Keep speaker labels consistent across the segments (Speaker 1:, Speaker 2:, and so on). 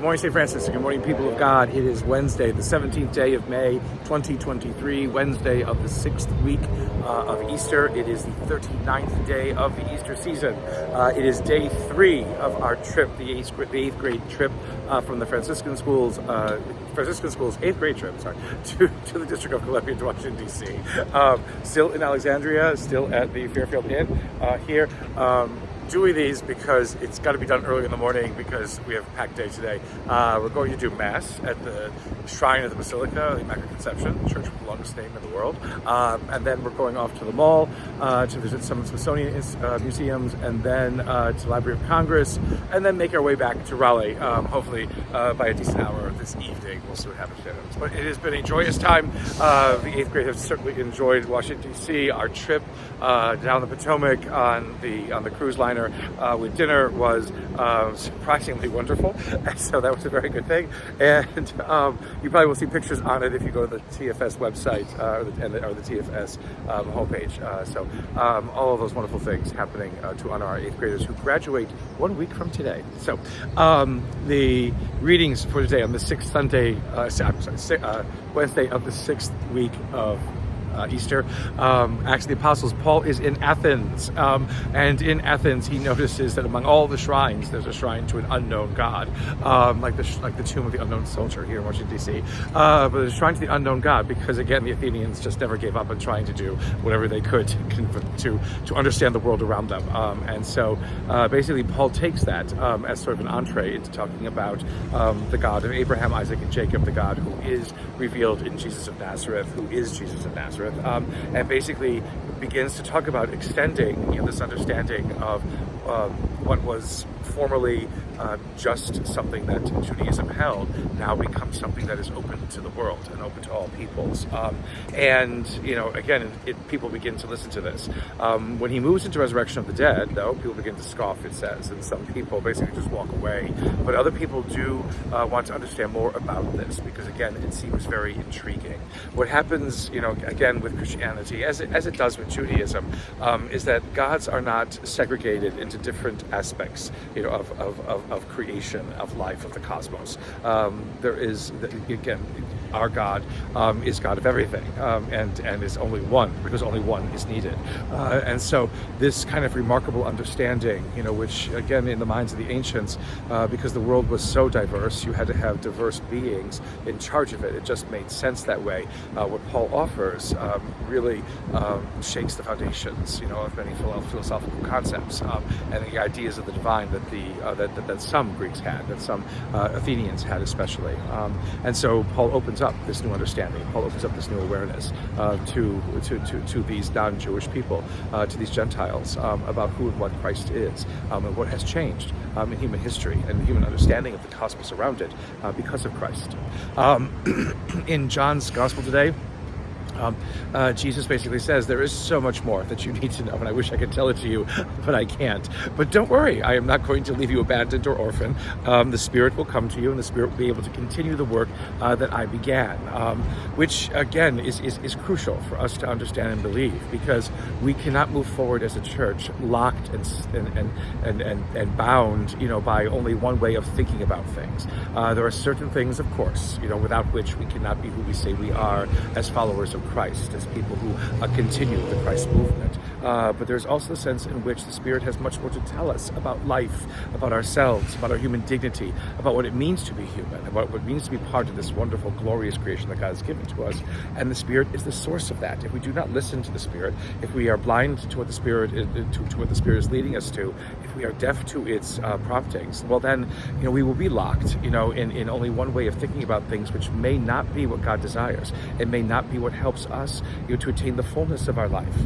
Speaker 1: Good morning, St. Francis. Good morning, people of God. It is Wednesday, the 17th day of May, 2023, Wednesday of the 6th week of Easter. It is the 39th day of the Easter season. It is day 3 of our trip, the 8th grade trip from the Franciscan School's 8th grade trip, to the District of Columbia, to Washington, D.C. Still in Alexandria, still at the Fairfield Inn here. Doing these because it's got to be done early in the morning because we have a packed day today. We're going to do Mass at the Shrine of the Basilica, the Immaculate Conception, church with the longest name in the world. And then we're going off to the mall to visit some Smithsonian museums, and then to the Library of Congress, and then make our way back to Raleigh, hopefully by a decent hour this evening. We'll see what happens there. But it has been a joyous time. The 8th grade have certainly enjoyed Washington, D.C. Our trip down the Potomac on the cruise liner with dinner was surprisingly wonderful, and so that was a very good thing. And you probably will see pictures on it if you go to the TFS website or the TFS homepage. So all of those wonderful things happening to honor our 8th graders who graduate 1 week from today. So the readings for today on the Wednesday of the 6th week of Easter. Actually, the Apostles, Paul is in Athens, and in Athens he notices that among all the shrines there's a shrine to an unknown God, like the tomb of the unknown soldier here in Washington, D.C. But there's a shrine to the unknown God because, again, the Athenians just never gave up on trying to do whatever they could to understand the world around them. And so basically Paul takes that as sort of an entree into talking about the God of Abraham, Isaac, and Jacob, the God who is revealed in Jesus of Nazareth, who is Jesus of Nazareth. And basically begins to talk about extending this understanding of what was formerly just something that Judaism held, now becomes something that is open to the world and open to all peoples. And again, people begin to listen to this. When he moves into resurrection of the dead, though, people begin to scoff, it says, and some people basically just walk away. But other people do want to understand more about this because, again, it seems very intriguing. What happens, again, with Christianity, as it does with Judaism, is that gods are not segregated into different aspects, of creation, of life, of the cosmos. There is, again, our God is God of everything, and is only one, because only one is needed. And so this kind of remarkable understanding, which, again, in the minds of the ancients, because the world was so diverse, you had to have diverse beings in charge of it. It just made sense that way. What Paul offers really shakes the foundations, of many philosophical concepts and the ideas of the divine that some Greeks had, that some Athenians had especially. And so Paul opens up this new understanding. Paul opens up this new awareness to these non-Jewish people, to these Gentiles, about who and what Christ is, and what has changed in human history and the human understanding of the cosmos around it because of Christ. In John's Gospel today, Jesus basically says there is so much more that you need to know, and I wish I could tell it to you, but I can't. But don't worry, I am not going to leave you abandoned or orphaned. The Spirit will come to you, and the Spirit will be able to continue the work that I began, which again is crucial for us to understand and believe, because we cannot move forward as a church locked and bound, by only one way of thinking about things. There are certain things, of course, without which we cannot be who we say we are as followers of Christ, as people who continue the Christ movement. But there's also a sense in which the Spirit has much more to tell us about life, about ourselves, about our human dignity, about what it means to be human, about what it means to be part of this wonderful, glorious creation that God has given to us. And the Spirit is the source of that. If we do not listen to the Spirit, if we are blind to what the Spirit is leading us to, if we are deaf to its promptings, well then, we will be locked, in only one way of thinking about things, which may not be what God desires. It may not be what helps us, to attain the fullness of our life.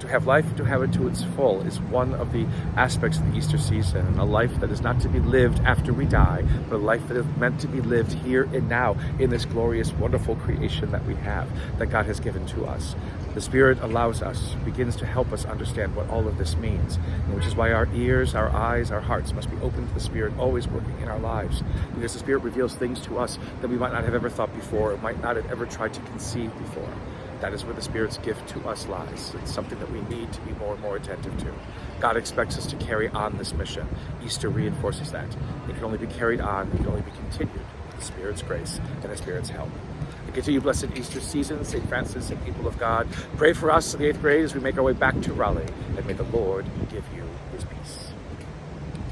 Speaker 1: To have life, to have it to its full, is one of the aspects of the Easter season. And a life that is not to be lived after we die, but a life that is meant to be lived here and now in this glorious, wonderful creation that we have, that God has given to us. The Spirit allows us, begins to help us understand what all of this means, which is why our ears, our eyes, our hearts must be open to the Spirit always working in our lives, because the Spirit reveals things to us that we might not have ever thought before, or might not have ever tried to conceive before. That is where the Spirit's gift to us lies. It's something that we need to be more and more attentive to. God expects us to carry on this mission. Easter reinforces that. It can only be carried on, it can only be continued with the Spirit's grace and the Spirit's help. And continue blessed Easter season, St. Francis and people of God. Pray for us in the 8th grade as we make our way back to Raleigh, and may the Lord give you his peace.